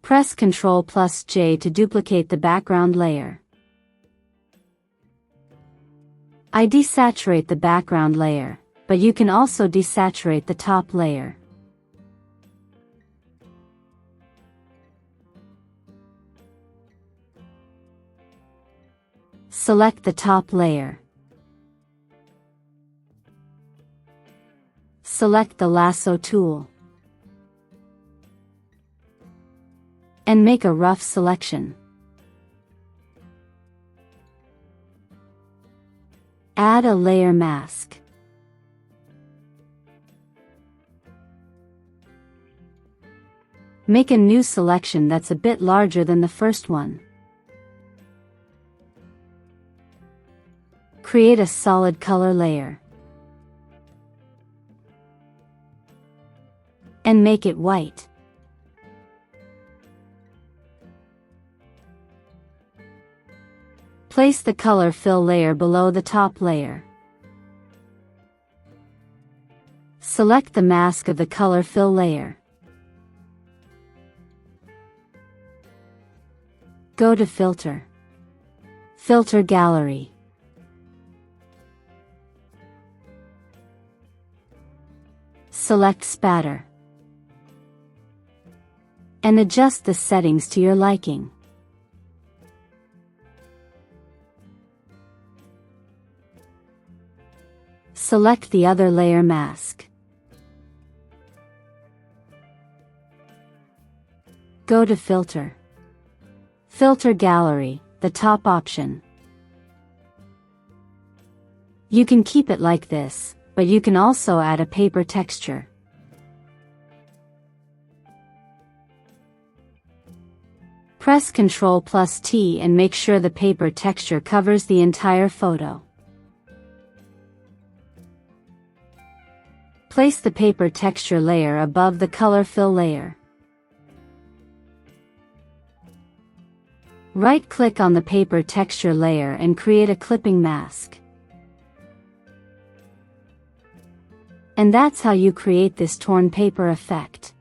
Press Ctrl plus J to duplicate the background layer. I desaturate the background layer, but you can also desaturate the top layer. Select the top layer. Select the lasso tool. And make a rough selection. Add a layer mask. Make a new selection that's a bit larger than the first one. Create a solid color layer. And make it white. Place the color fill layer below the top layer. Select the mask of the color fill layer. Go to Filter. Filter Gallery. Select Spatter. And adjust the settings to your liking. Select the other layer mask. Go to Filter. Filter Gallery, the top option. You can keep it like this, but you can also add a paper texture. Press Ctrl plus T and make sure the paper texture covers the entire photo. Place the paper texture layer above the color fill layer. Right-click on the paper texture layer and create a clipping mask. And that's how you create this torn paper effect.